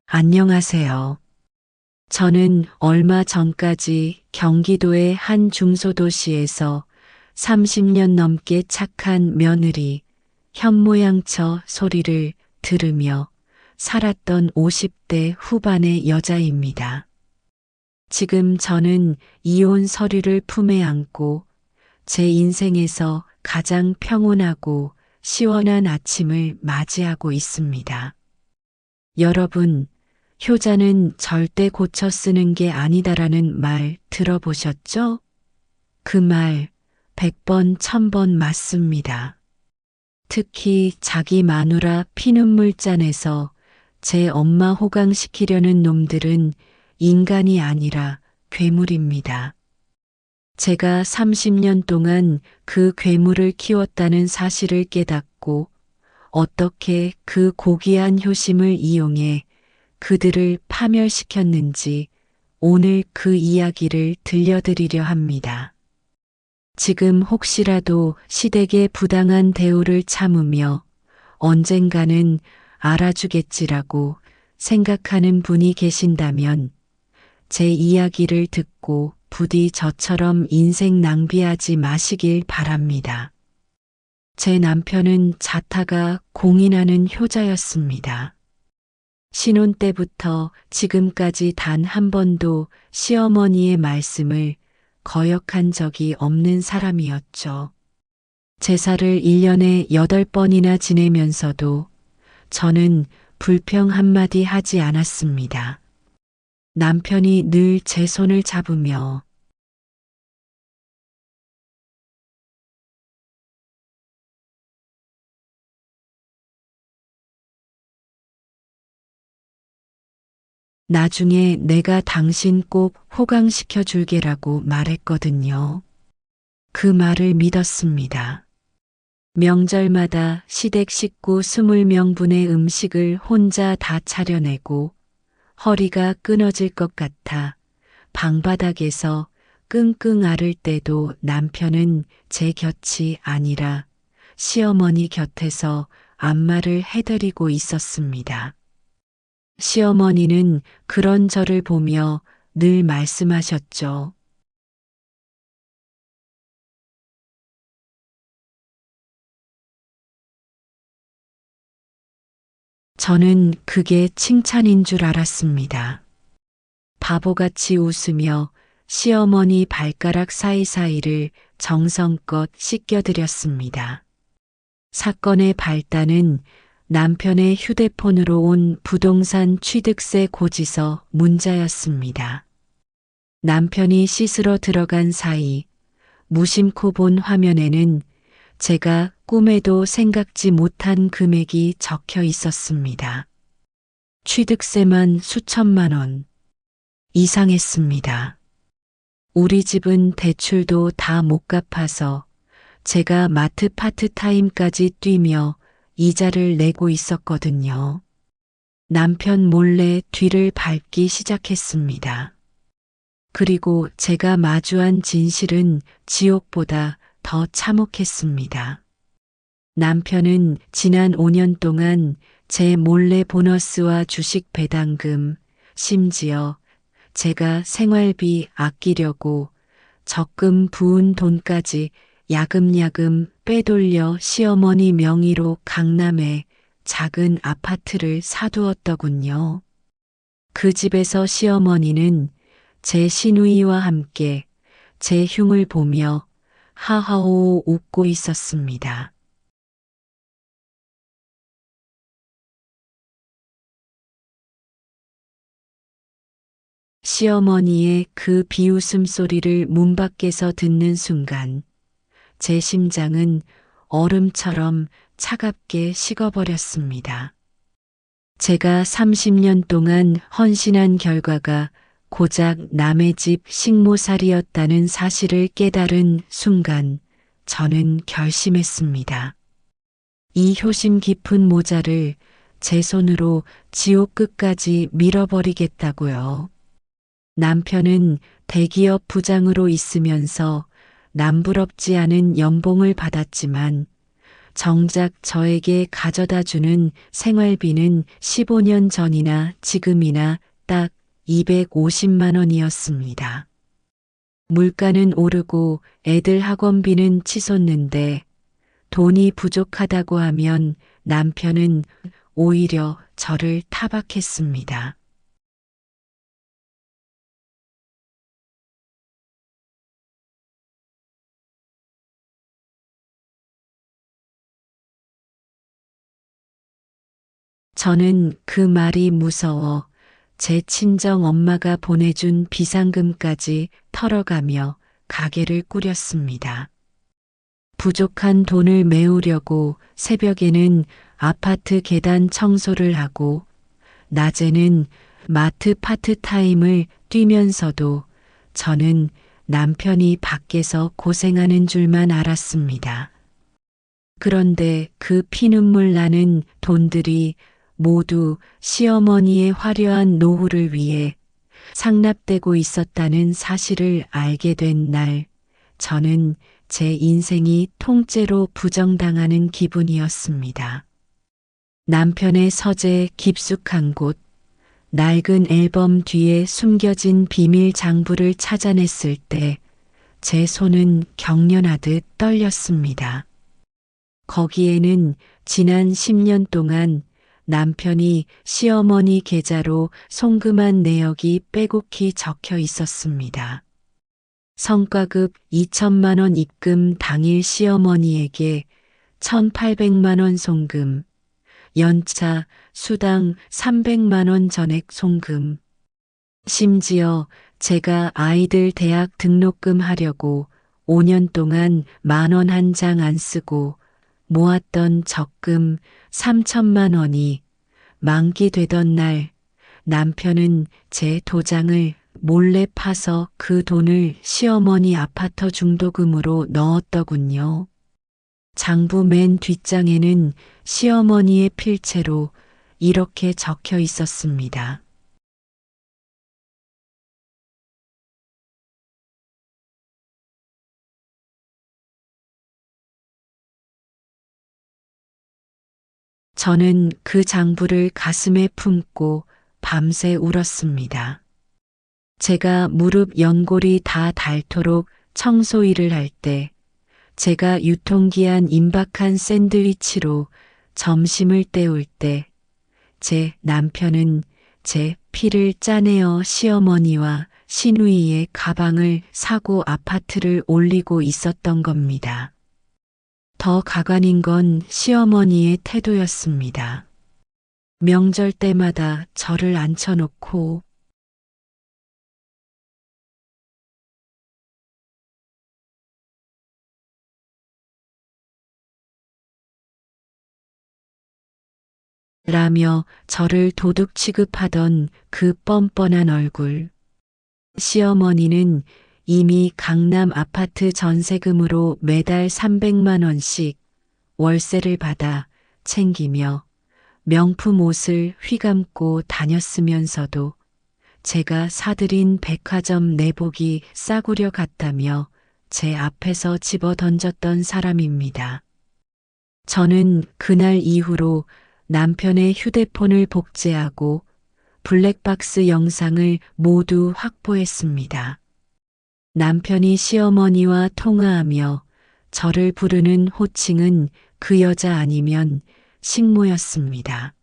안녕하세요. 저는 얼마 전까지 경기도의 한 중소도시에서 30년 넘게 착한 며느리 현모양처 소리를 들으며 살았던 50대 후반의 여자입니다. 지금 저는 이혼 서류를 품에 안고 제 인생에서 가장 평온하고 시원한 아침을 맞이하고 있습니다. 여러분, 효자는 절대 고쳐 쓰는 게 아니다라는 말 들어보셨죠? 그 말 100번, 1000번 맞습니다. 특히 자기 마누라 피눈물 짠에서 제 엄마 호강시키려는 놈들은 인간이 아니라 괴물입니다. 제가 30년 동안 그 괴물을 키웠다는 사실을 깨닫고 어떻게 그 고귀한 효심을 이용해 그들을 파멸시켰는지 오늘 그 이야기를 들려드리려 합니다. 지금 혹시라도 시댁의 부당한 대우를 참으며 언젠가는 알아주겠지라고 생각하는 분이 계신다면 제 이야기를 듣고 부디 저처럼 인생 낭비하지 마시길 바랍니다. 제 남편은 자타가 공인하는 효자였습니다. 신혼 때부터 지금까지 단 한 번도 시어머니의 말씀을 거역한 적이 없는 사람이었죠. 제사를 1년에 8번이나 지내면서도 저는 불평 한마디 하지 않았습니다. 남편이 늘 제 손을 잡으며 나중에 내가 당신 꼭 호강시켜 줄게라고 말했거든요. 그 말을 믿었습니다. 명절마다 시댁 식구 20명분의 음식을 혼자 다 차려내고 허리가 끊어질 것 같아 방바닥에서 끙끙 앓을 때도 남편은 제 곁이 아니라 시어머니 곁에서 안마를 해드리고 있었습니다. 시어머니는 그런 저를 보며 늘 말씀하셨죠. 저는 그게 칭찬인 줄 알았습니다. 바보같이 웃으며 시어머니 발가락 사이사이를 정성껏 씻겨드렸습니다. 사건의 발단은 남편의 휴대폰으로 온 부동산 취득세 고지서 문자였습니다. 남편이 씻으러 들어간 사이 무심코 본 화면에는 제가 꿈에도 생각지 못한 금액이 적혀 있었습니다. 취득세만 수천만 원. 이상했습니다. 우리 집은 대출도 다 못 갚아서 제가 마트 파트타임까지 뛰며 이자를 내고 있었거든요. 남편 몰래 뒤를 밟기 시작했습니다. 그리고 제가 마주한 진실은 지옥보다 더 참혹했습니다. 남편은 지난 5년 동안 제 몰래 보너스와 주식 배당금, 심지어 제가 생활비 아끼려고 적금 부은 돈까지 야금야금 빼돌려 시어머니 명의로 강남에 작은 아파트를 사두었더군요. 그 집에서 시어머니는 제 시누이와 함께 제 흉을 보며 하하호 웃고 있었습니다. 시어머니의 그 비웃음 소리를 문 밖에서 듣는 순간 제 심장은 얼음처럼 차갑게 식어버렸습니다. 제가 30년 동안 헌신한 결과가 고작 남의 집 식모살이였다는 사실을 깨달은 순간 저는 결심했습니다. 이 효심 깊은 모자를 제 손으로 지옥 끝까지 밀어버리겠다고요. 남편은 대기업 부장으로 있으면서 남부럽지 않은 연봉을 받았지만 정작 저에게 가져다 주는 생활비는 15년 전이나 지금이나 딱 250만 원이었습니다. 물가는 오르고 애들 학원비는 치솟는데 돈이 부족하다고 하면 남편은 오히려 저를 타박했습니다. 저는 그 말이 무서워 제 친정 엄마가 보내준 비상금까지 털어가며 가게를 꾸렸습니다. 부족한 돈을 메우려고 새벽에는 아파트 계단 청소를 하고 낮에는 마트 파트타임을 뛰면서도 저는 남편이 밖에서 고생하는 줄만 알았습니다. 그런데 그 피눈물 나는 돈들이 모두 시어머니의 화려한 노후를 위해 상납되고 있었다는 사실을 알게 된 날, 저는 제 인생이 통째로 부정당하는 기분이었습니다. 남편의 서재 깊숙한 곳, 낡은 앨범 뒤에 숨겨진 비밀 장부를 찾아냈을 때 제 손은 경련하듯 떨렸습니다. 거기에는 지난 10년 동안 남편이 시어머니 계좌로 송금한 내역이 빼곡히 적혀 있었습니다. 성과급 2천만 원 입금 당일 시어머니에게 1,800만 원 송금, 연차 수당 300만 원 전액 송금. 심지어 제가 아이들 대학 등록금 하려고 5년 동안 10,000원 한 장 안 쓰고 모았던 적금 3천만 원이 만기되던 날 남편은 제 도장을 몰래 파서 그 돈을 시어머니 아파트 중도금으로 넣었더군요. 장부 맨 뒷장에는 시어머니의 필체로 이렇게 적혀 있었습니다. 저는 그 장부를 가슴에 품고 밤새 울었습니다. 제가 무릎 연골이 다 닳도록 청소 일을 할 때, 제가 유통기한 임박한 샌드위치로 점심을 때울 때, 제 남편은 제 피를 짜내어 시어머니와 시누이의 가방을 사고 아파트를 올리고 있었던 겁니다. 더 가관인 건 시어머니의 태도였습니다. 명절 때마다 저를 앉혀놓고 라며 저를 도둑 취급하던 그 뻔뻔한 얼굴. 시어머니는 이미 강남 아파트 전세금으로 매달 300만 원씩 월세를 받아 챙기며 명품 옷을 휘감고 다녔으면서도 제가 사들인 백화점 내복이 싸구려 같다며 제 앞에서 집어 던졌던 사람입니다. 저는 그날 이후로 남편의 휴대폰을 복제하고 블랙박스 영상을 모두 확보했습니다. 남편이 시어머니와 통화하며 저를 부르는 호칭은 그 여자 아니면 식모였습니다.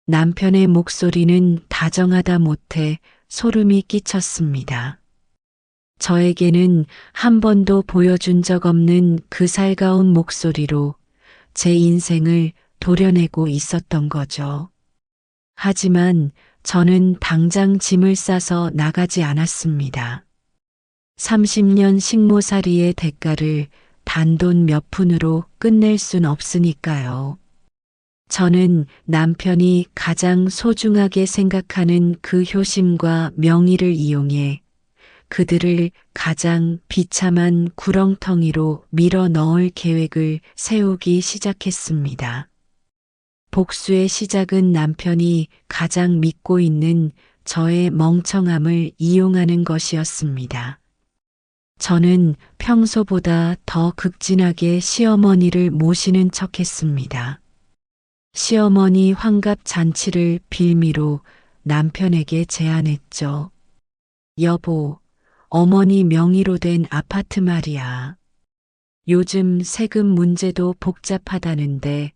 남편의 목소리는 다정하다 못해 소름이 끼쳤습니다. 저에게는 한 번도 보여준 적 없는 그 살가운 목소리로 제 인생을 도려내고 있었던 거죠. 하지만 저는 당장 짐을 싸서 나가지 않았습니다. 30년 식모살이의 대가를 단돈 몇 푼으로 끝낼 순 없으니까요. 저는 남편이 가장 소중하게 생각하는 그 효심과 명의를 이용해 그들을 가장 비참한 구렁텅이로 밀어 넣을 계획을 세우기 시작했습니다. 복수의 시작은 남편이 가장 믿고 있는 저의 멍청함을 이용하는 것이었습니다. 저는 평소보다 더 극진하게 시어머니를 모시는 척했습니다. 시어머니 환갑 잔치를 빌미로 남편에게 제안했죠. 여보, 어머니 명의로 된 아파트 말이야. 요즘 세금 문제도 복잡하다는데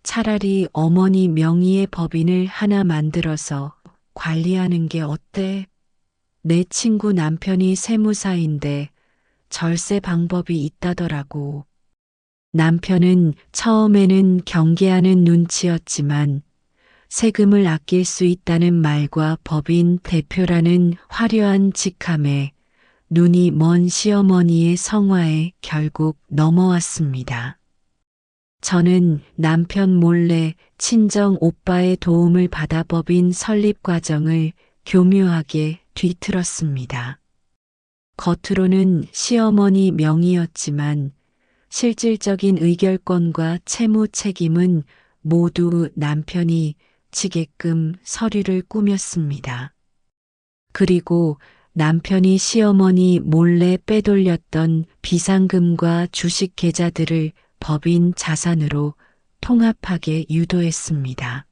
차라리 어머니 명의의 법인을 하나 만들어서 관리하는 게 어때? 내 친구 남편이 세무사인데 절세 방법이 있다더라고. 남편은 처음에는 경계하는 눈치였지만 세금을 아낄 수 있다는 말과 법인 대표라는 화려한 직함에 눈이 먼 시어머니의 성화에 결국 넘어왔습니다. 저는 남편 몰래 친정 오빠의 도움을 받아 법인 설립 과정을 교묘하게 뒤틀었습니다. 겉으로는 시어머니 명의였지만 실질적인 의결권과 채무 책임은 모두 남편이 지게끔 서류를 꾸몄습니다. 그리고 남편이 시어머니 몰래 빼돌렸던 비상금과 주식 계좌들을 법인 자산으로 통합하게 유도했습니다.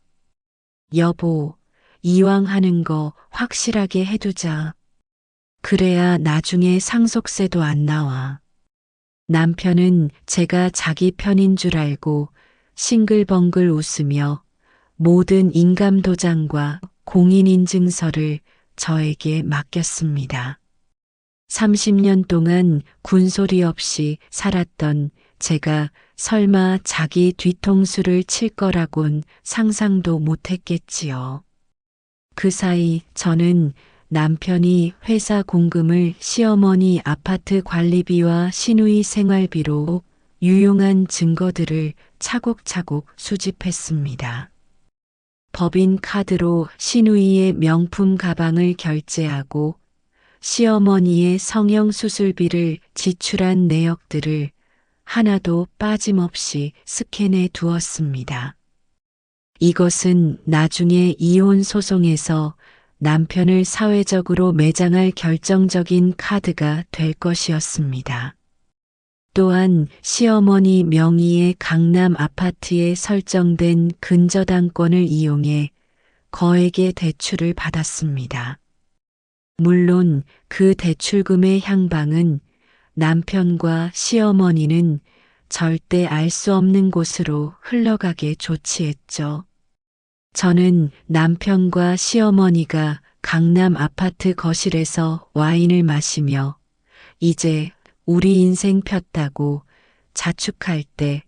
여보, 이왕 하는 거 확실하게 해두자. 그래야 나중에 상속세도 안 나와. 남편은 제가 자기 편인 줄 알고 싱글벙글 웃으며 모든 인감도장과 공인인증서를 저에게 맡겼습니다. 30년 동안 군소리 없이 살았던 제가 설마 자기 뒤통수를 칠 거라곤 상상도 못했겠지요. 그 사이 저는 남편이 회사 공금을 시어머니 아파트 관리비와 시누이 생활비로 유용한 증거들을 차곡차곡 수집했습니다. 법인 카드로 시누이의 명품 가방을 결제하고 시어머니의 성형 수술비를 지출한 내역들을 하나도 빠짐없이 스캔해 두었습니다. 이것은 나중에 이혼 소송에서 남편을 사회적으로 매장할 결정적인 카드가 될 것이었습니다. 또한 시어머니 명의의 강남 아파트에 설정된 근저당권을 이용해 거액의 대출을 받았습니다. 물론 그 대출금의 향방은 남편과 시어머니는 절대 알 수 없는 곳으로 흘러가게 조치했죠. 저는 남편과 시어머니가 강남 아파트 거실에서 와인을 마시며 이제 우리 인생 폈다고 자축할 때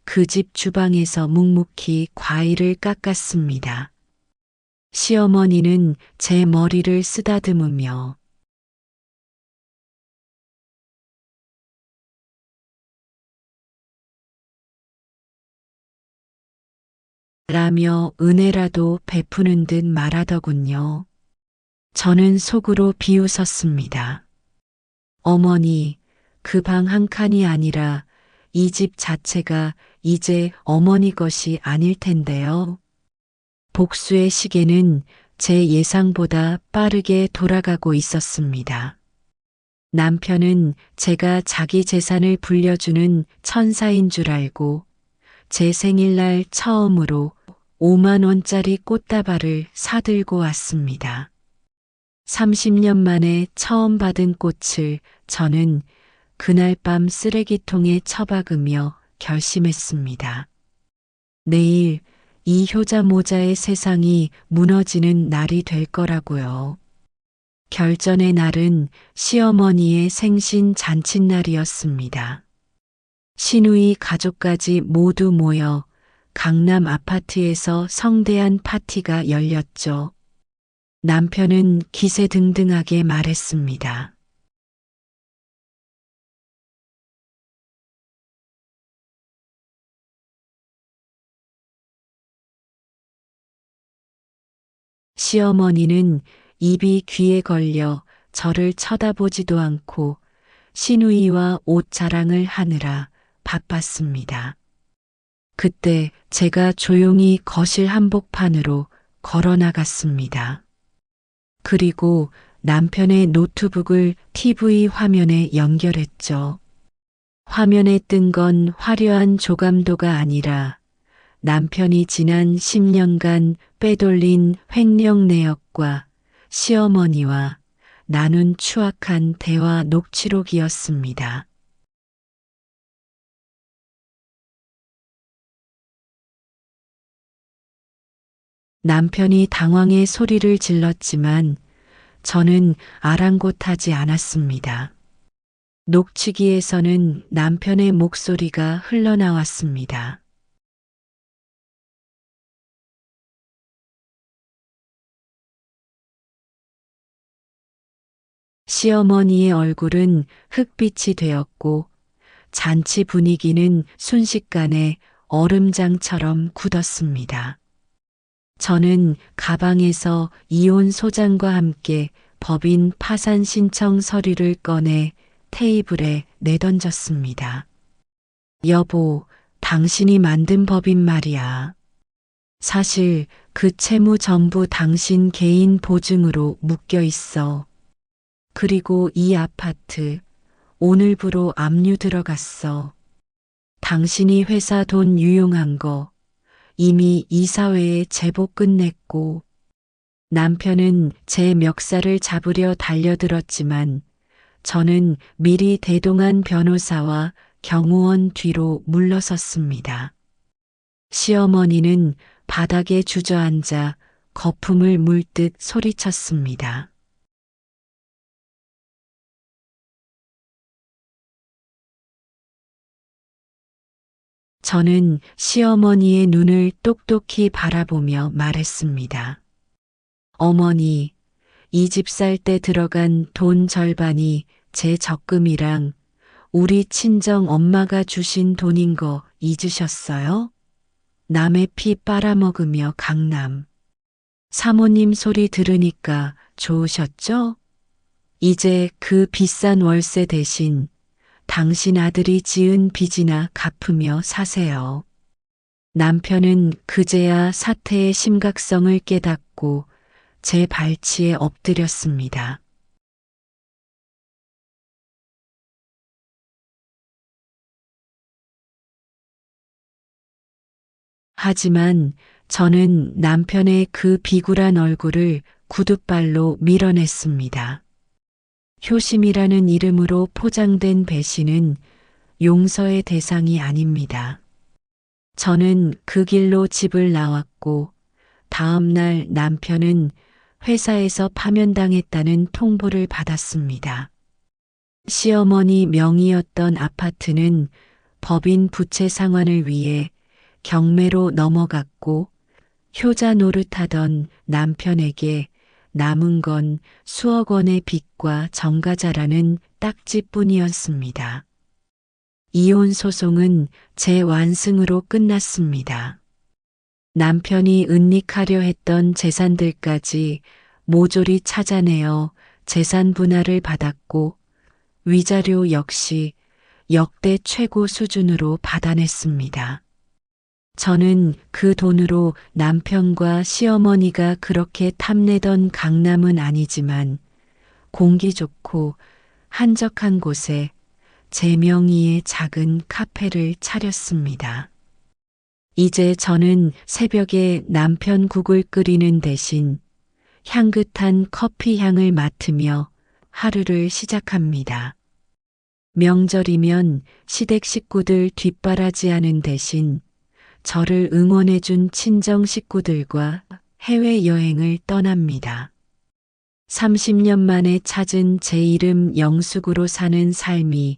그 집 주방에서 묵묵히 과일을 깎았습니다. 시어머니는 제 머리를 쓰다듬으며 라며 은혜라도 베푸는 듯 말하더군요. 저는 속으로 비웃었습니다. 어머니, 그 방 한 칸이 아니라 이 집 자체가 이제 어머니 것이 아닐 텐데요. 복수의 시계는 제 예상보다 빠르게 돌아가고 있었습니다. 남편은 제가 자기 재산을 불려주는 천사인 줄 알고 제 생일날 처음으로 5만 원짜리 꽃다발을 사들고 왔습니다. 30년 만에 처음 받은 꽃을 저는 그날 밤 쓰레기통에 처박으며 결심했습니다. 내일 이 효자 모자의 세상이 무너지는 날이 될 거라고요. 결전의 날은 시어머니의 생신 잔칫날이었습니다. 시누이 가족까지 모두 모여 강남 아파트에서 성대한 파티가 열렸죠. 남편은 기세등등하게 말했습니다. 시어머니는 입이 귀에 걸려 저를 쳐다보지도 않고 시누이와 옷 자랑을 하느라 바빴습니다. 그때 제가 조용히 거실 한복판으로 걸어 나갔습니다. 그리고 남편의 노트북을 TV 화면에 연결했죠. 화면에 뜬 건 화려한 조감도가 아니라 남편이 지난 10년간 빼돌린 횡령 내역과 시어머니와 나눈 추악한 대화 녹취록이었습니다. 남편이 당황해 소리를 질렀지만 저는 아랑곳하지 않았습니다. 녹취기에서는 남편의 목소리가 흘러나왔습니다. 시어머니의 얼굴은 흑빛이 되었고 잔치 분위기는 순식간에 얼음장처럼 굳었습니다. 저는 가방에서 이혼 소장과 함께 법인 파산 신청 서류를 꺼내 테이블에 내던졌습니다. 여보, 당신이 만든 법인 말이야. 사실 그 채무 전부 당신 개인 보증으로 묶여 있어. 그리고 이 아파트 오늘부로 압류 들어갔어. 당신이 회사 돈 유용한 거 이미 이사회에 제보 끝냈고 남편은 제 멱살을 잡으려 달려들었지만 저는 미리 대동한 변호사와 경호원 뒤로 물러섰습니다. 시어머니는 바닥에 주저앉아 거품을 물듯 소리쳤습니다. 저는 시어머니의 눈을 똑똑히 바라보며 말했습니다. 어머니, 이 집 살 때 들어간 돈 절반이 제 적금이랑 우리 친정 엄마가 주신 돈인 거 잊으셨어요? 남의 피 빨아먹으며 강남. 사모님 소리 들으니까 좋으셨죠? 이제 그 비싼 월세 대신 당신 아들이 지은 빚이나 갚으며 사세요. 남편은 그제야 사태의 심각성을 깨닫고 제 발치에 엎드렸습니다. 하지만 저는 남편의 그 비굴한 얼굴을 구둣발로 밀어냈습니다. 효심이라는 이름으로 포장된 배신은 용서의 대상이 아닙니다. 저는 그 길로 집을 나왔고 다음 날 남편은 회사에서 파면당했다는 통보를 받았습니다. 시어머니 명의였던 아파트는 법인 부채 상환을 위해 경매로 넘어갔고 효자 노릇하던 남편에게 남은 건 수억 원의 빚과 정가자라는 딱지뿐이었습니다. 이혼 소송은 제 완승으로 끝났습니다. 남편이 은닉하려 했던 재산들까지 모조리 찾아내어 재산 분할을 받았고 위자료 역시 역대 최고 수준으로 받아냈습니다. 저는 그 돈으로 남편과 시어머니가 그렇게 탐내던 강남은 아니지만 공기 좋고 한적한 곳에 제 명의의 작은 카페를 차렸습니다. 이제 저는 새벽에 남편 국을 끓이는 대신 향긋한 커피 향을 맡으며 하루를 시작합니다. 명절이면 시댁 식구들 뒷바라지하는 대신 저를 응원해준 친정 식구들과 해외여행을 떠납니다. 30년 만에 찾은 제 이름 영숙으로 사는 삶이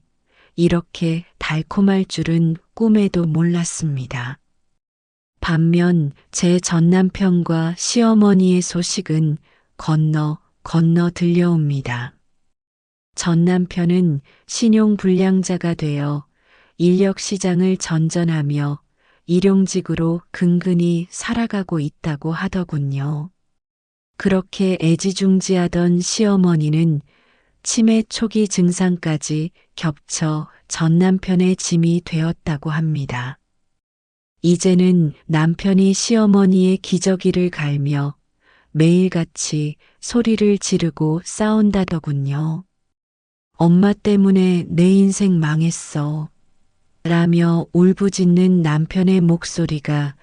이렇게 달콤할 줄은 꿈에도 몰랐습니다. 반면 제 전남편과 시어머니의 소식은 건너 들려옵니다. 전남편은 신용불량자가 되어 인력시장을 전전하며 일용직으로 근근히 살아가고 있다고 하더군요. 그렇게 애지중지하던 시어머니는 치매 초기 증상까지 겹쳐 전 남편의 짐이 되었다고 합니다. 이제는 남편이 시어머니의 기저귀를 갈며 매일같이 소리를 지르고 싸운다더군요. 엄마 때문에 내 인생 망했어. 라며 울부짖는 남편의 목소리가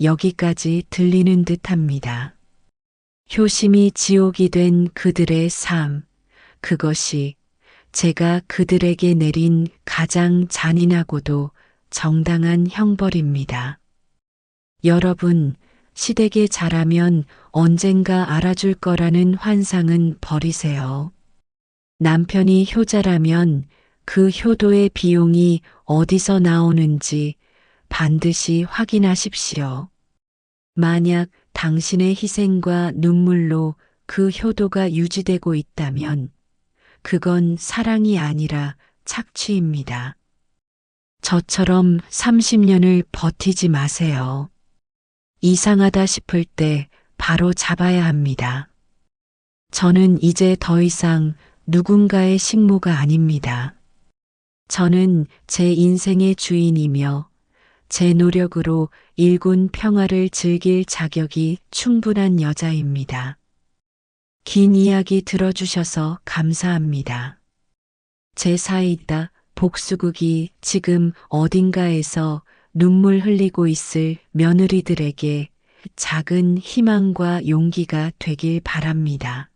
여기까지 들리는 듯합니다. 효심이 지옥이 된 그들의 삶, 그것이 제가 그들에게 내린 가장 잔인하고도 정당한 형벌입니다. 여러분, 시댁에 잘하면 언젠가 알아줄 거라는 환상은 버리세요. 남편이 효자라면 그 효도의 비용이 어디서 나오는지 반드시 확인하십시오. 만약 당신의 희생과 눈물로 그 효도가 유지되고 있다면 그건 사랑이 아니라 착취입니다. 저처럼 30년을 버티지 마세요. 이상하다 싶을 때 바로 잡아야 합니다. 저는 이제 더 이상 누군가의 식모가 아닙니다. 저는 제 인생의 주인이며 제 노력으로 일군 평화를 즐길 자격이 충분한 여자입니다. 긴 이야기 들어주셔서 감사합니다. 제 사이다 복수극이 지금 어딘가에서 눈물 흘리고 있을 며느리들에게 작은 희망과 용기가 되길 바랍니다.